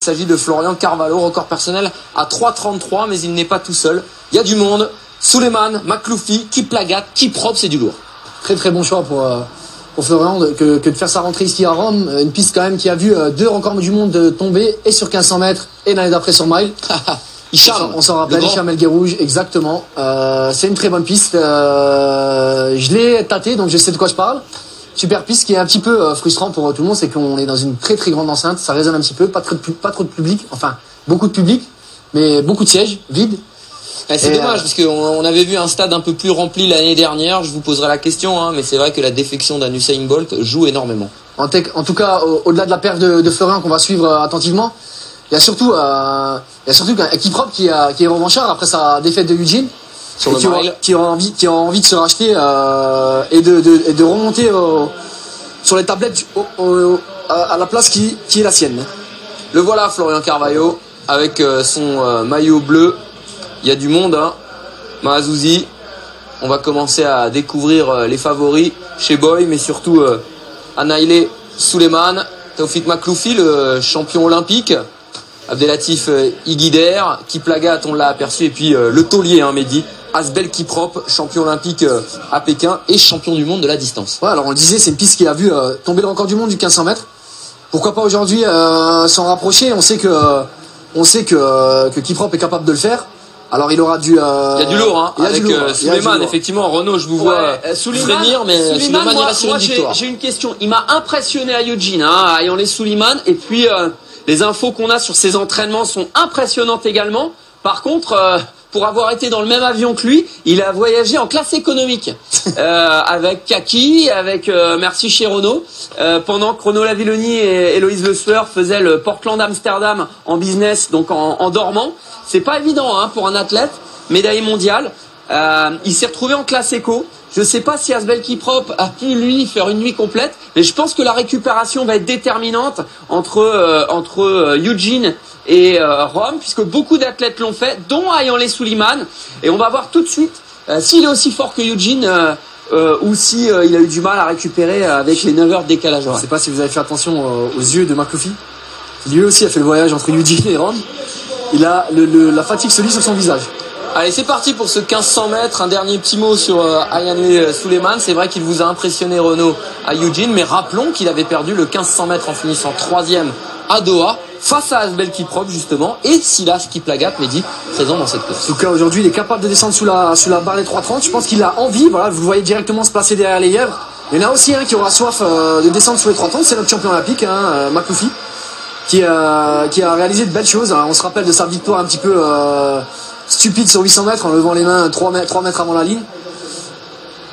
Il s'agit de Florian Carvalho, record personnel à 3,33, mais il n'est pas tout seul. Il y a du monde. Suleiman, Makloufi, Kiplagat, Kiprop, c'est du lourd. Très très bon choix pour Florian que de faire sa rentrée ici à Rome. Une piste quand même qui a vu 2 records du monde tomber, et sur 1500 mètres et l'année d'après sur mile. Hicham, on s'en rappelle, Hicham El Guerrouj, exactement. C'est une très bonne piste. Je l'ai tâté, donc je sais de quoi je parle. Super piste. Ce qui est un petit peu frustrant pour tout le monde, c'est qu'on est dans une très très grande enceinte. Ça résonne un petit peu, pas trop de public. Enfin, beaucoup de public, mais beaucoup de sièges vides. C'est dommage parce qu'on avait vu un stade un peu plus rempli l'année dernière. Je vous poserai la question, hein, mais c'est vrai que la défection d'un Usain Bolt joue énormément. En tout cas, au-delà de la perte de Florian qu'on va suivre attentivement, il y a surtout un Kiprop qui est revanchard après sa défaite de Eugene, qui aura envie de se racheter et de remonter sur les tablettes à la place qui est la sienne. Le voilà, Florian Carvalho, avec son maillot bleu. Il y a du monde, hein. Mahazouzi. On va commencer à découvrir les favoris chez Boy, mais surtout Anaïlé Suleiman, Taoufik Makloufi, le champion olympique, Abdelatif Iguider, Kiplagat, on l'a aperçu, et puis le taulier, hein, Mehdi, Asbel Kiprop, champion olympique à Pékin et champion du monde de la distance. Ouais, alors on le disait, c'est une piste qui a vu tomber le record du monde du 1500 mètres. Pourquoi pas aujourd'hui s'en rapprocher? On sait que Kiprop est capable de le faire. Alors il aura il y a du lourd, hein, avec Suleiman, effectivement. Renaud, je vous vois frémir, mais Suleiman ira sur une victoire. J'ai une question. Il m'a impressionné à Eugene, hein, ayant les Suleiman, et puis les infos qu'on a sur ses entraînements sont impressionnantes également. Par contre, pour avoir été dans le même avion que lui, il a voyagé en classe économique avec Kaki, avec Merci chez Renault, pendant que Renaud Lavilloni et Héloïse Le Sueur faisaient le Portland-Amsterdam en business, donc en dormant. C'est pas évident, hein, pour un athlète, médaillé mondial. Il s'est retrouvé en classe éco. Je sais pas si Asbel Kiprop a pu, lui, faire une nuit complète, mais je pense que la récupération va être déterminante entre Eugene et Rome, puisque beaucoup d'athlètes l'ont fait, dont Ayhanlé Suleiman. Et on va voir tout de suite s'il est aussi fort que Eugene ou si il a eu du mal à récupérer avec les 9 heures de décalage. Je sais pas si vous avez fait attention aux yeux de Makloufi. Lui aussi a fait le voyage entre Eugene et Rome. La fatigue se lit sur son visage. Allez, c'est parti pour ce 1500 mètres. Un dernier petit mot sur Ayhanlé Suleiman. C'est vrai qu'il vous a impressionné, Renaud, à Eugene, mais rappelons qu'il avait perdu le 1500 mètres en finissant 3e à Doha, face à Asbel Kiprop, justement, et Silas Kiplagat, Mehdi, présent dans cette course. En tout cas, aujourd'hui, il est capable de descendre sous la barre des 3,30. Je pense qu'il a envie, voilà, vous le voyez directement se placer derrière les lièvres. Il y en a aussi un qui aura soif de descendre sous les 3,30, c'est notre champion olympique, hein, Makloufi, qui a réalisé de belles choses. On se rappelle de sa victoire un petit peu stupide sur 800 mètres en levant les mains 3 mètres avant la ligne.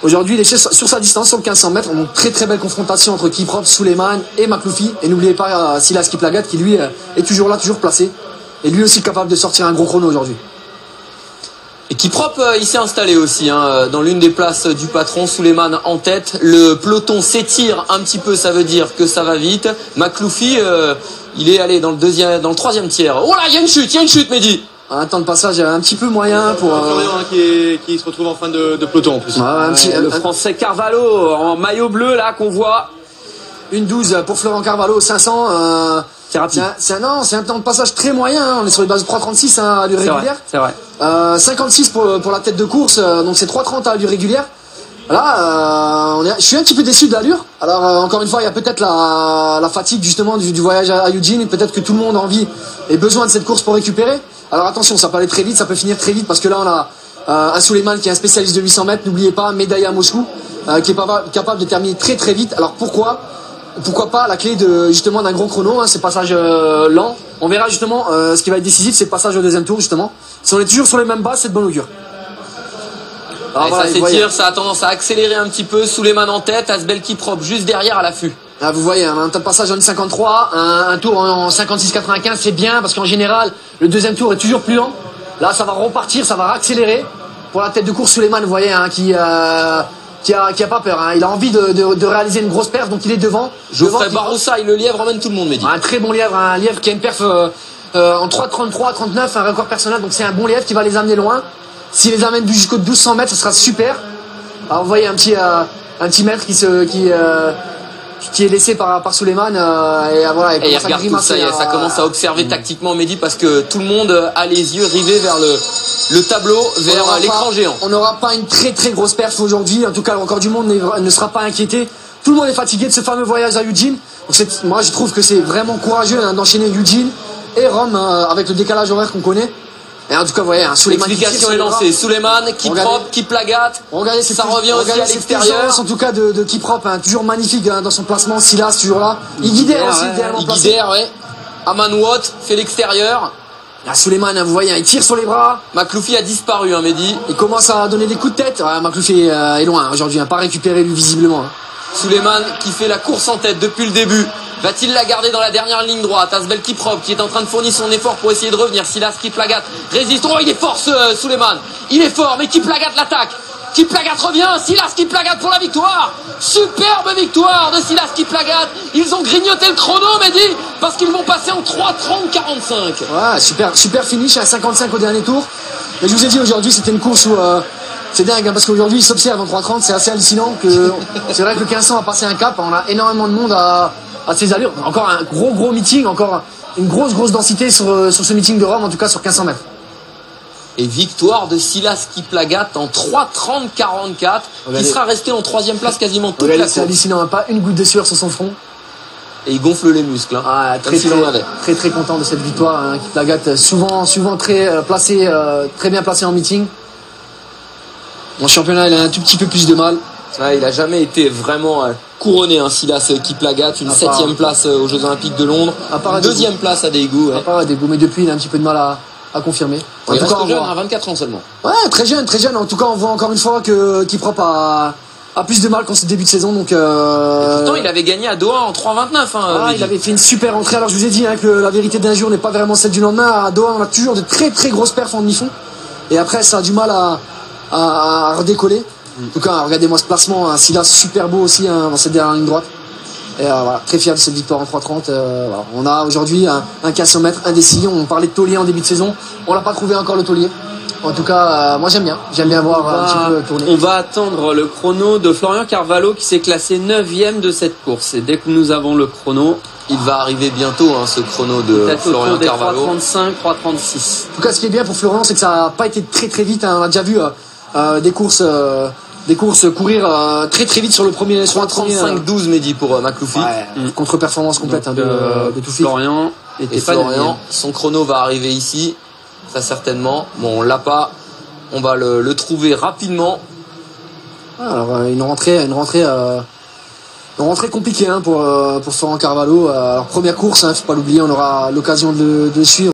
Aujourd'hui, il est sur sa distance, sur le 1500 mètres. On a une très très belle confrontation entre Kiprop, Suleiman et Makloufi. Et n'oubliez pas Silas Kiplagat qui lui est toujours là, toujours placé. Et lui aussi capable de sortir un gros chrono aujourd'hui. Et Kiprop, il s'est installé aussi, hein, dans l'une des places du patron, Suleiman en tête. Le peloton s'étire un petit peu, ça veut dire que ça va vite. Makloufi, il est allé dans le 3e tiers. Oh là, il y a une chute, Mehdi. Un temps de passage un petit peu moyen pour Florian qui se retrouve en fin de peloton en plus. Le français Carvalho en maillot bleu là qu'on voit. 1,12 pour Florian Carvalho, 500. C'est rapide. C'est un temps de passage très moyen. Hein. On est sur les bases de 3,36 à allure régulière. C'est vrai. 56 pour la tête de course, donc c'est 3,30 à allure régulière. Là, je suis un petit peu déçu de l'allure. Alors encore une fois, il y a peut-être la fatigue justement du voyage à Eugene. Peut-être que tout le monde a envie et besoin de cette course pour récupérer. Alors attention, ça peut aller très vite, ça peut finir très vite parce que là on a un Suleiman qui est un spécialiste de 800 mètres. N'oubliez pas, médaille à Moscou, qui est capable de terminer très très vite. Alors pourquoi pas la clé justement d'un gros chrono, hein, ces passages lents. On verra justement ce qui va être décisif, c'est le passage au 2e tour justement. Si on est toujours sur les mêmes bases, c'est de bonne augure. Alors, voilà, ça s'étire, ça a tendance à accélérer un petit peu. Suleiman en tête, Asbel Kiprop juste derrière à l'affût. Là, vous voyez, un temps de passage en 1,53, un tour en 56,95, c'est bien parce qu'en général, le 2e tour est toujours plus lent. Là, ça va repartir, ça va accélérer. Pour la tête de course, Suleiman, vous voyez, hein, qui a pas peur. Hein. Il a envie de réaliser une grosse perf, donc il est devant. Geoffrey Baroussa, le lièvre emmène tout le monde, Mehdi. Un très bon lièvre, un lièvre qui a une perf en 3,33, 39, un record personnel, donc c'est un bon lièvre qui va les amener loin. S'il les amène jusqu'au 1200 mètres, ce sera super. Alors vous voyez un petit maître qui qui est laissé par Souleymane et voilà. Et il regarde tout ça, ça commence à observer tactiquement Mehdi parce que tout le monde a les yeux rivés vers le tableau, vers l'écran géant. On n'aura pas une très très grosse perf aujourd'hui. En tout cas, le record du monde ne sera pas inquiété. Tout le monde est fatigué de ce fameux voyage à Eugene. Donc moi, je trouve que c'est vraiment courageux d'enchaîner Eugene et Rome avec le décalage horaire qu'on connaît. Et en tout cas, vous voyez, Souleymane. L'explication est lancée. Souleymane, Kiprop, Kiplagat. Regardez, ça revient aussi à l'extérieur. En tout cas, de Kiprop, toujours magnifique dans son placement. Silas, toujours là. Guider aussi, idéalement placé. Guider, ouais. Amanouot fait l'extérieur. Souleymane, vous voyez, il tire sur les bras. Makloufi a disparu, Mehdi. Il commence à donner des coups de tête. Makloufi est loin aujourd'hui, pas récupéré lui visiblement. Souleymane qui fait la course en tête depuis le début. Va-t-il la garder dans la dernière ligne droite? Asbel Kiprop qui est en train de fournir son effort pour essayer de revenir. Silas Kiplagat résiste. Oh, il est fort Souleymane. Il est fort, mais Kiplagat l'attaque. Kiplagat revient. Silas Kiplagat pour la victoire. Superbe victoire de Silas Kiplagat. Ils ont grignoté le chrono, Mehdi, parce qu'ils vont passer en 3:30:45. Ouais, super finish à 55 au dernier tour. Mais je vous ai dit aujourd'hui, c'était une course où c'est dingue, parce qu'aujourd'hui ils s'observent en 3:30. C'est assez hallucinant. C'est vrai que le 1500 a passé un cap. On a énormément de monde à ces allures. Encore un gros meeting, encore une grosse densité sur ce meeting de Rome, en tout cas sur 1500 mètres. Et victoire de Silas Kiplagat en 3:30:44, qui sera resté en 3e place quasiment toute la course. C'est hallucinant, pas une goutte de sueur sur son front. Et il gonfle les muscles. Très content de cette victoire. Kiplagat souvent très placé, très bien placé en meeting. En championnat, il a un tout petit peu plus de mal. Ouais, il a jamais été vraiment couronné, Silas Kiplagat, une 7e place aux Jeux Olympiques de Londres, une 2e place à Daegu. À part à Daegu, mais depuis il a un petit peu de mal à confirmer. Il reste jeune, 24 ans seulement. Ouais, très jeune. En tout cas, on voit encore une fois que Kiprop a plus de mal qu'en ce début de saison. Donc, pourtant, il avait gagné à Doha en 3:29. Il avait fait une super entrée. Alors, je vous ai dit que la vérité d'un jour n'est pas vraiment celle du lendemain. À Doha, on a toujours de très grosses perfs en demi-fond. Et après, ça a du mal à redécoller. En tout cas, regardez-moi ce placement. Silas super beau aussi dans cette dernière ligne droite. Et voilà, très fier de cette victoire en 3:30. Voilà. On a aujourd'hui un 1500 mètres indécis. On parlait de taulier en début de saison. On l'a pas trouvé encore le taulier. En tout cas, moi j'aime bien voir un petit peu tourner. On va attendre le chrono de Florian Carvalho qui s'est classé 9e de cette course. Et dès que nous avons le chrono, il va arriver bientôt ce chrono de Florian Carvalho. 3:35, 3:36. En tout cas, ce qui est bien pour Florian, c'est que ça n'a pas été très vite. On a déjà vu des courses courir très vite sur le premier. 3:35:12 Mehdi pour Makloufi. Contre-performance complète de tout Florian et Florian, son chrono va arriver ici, très certainement. Bon, on l'a pas. On va le trouver rapidement. Alors une rentrée compliquée pour Florian Carvalho. Alors première course, faut pas l'oublier, on aura l'occasion de suivre.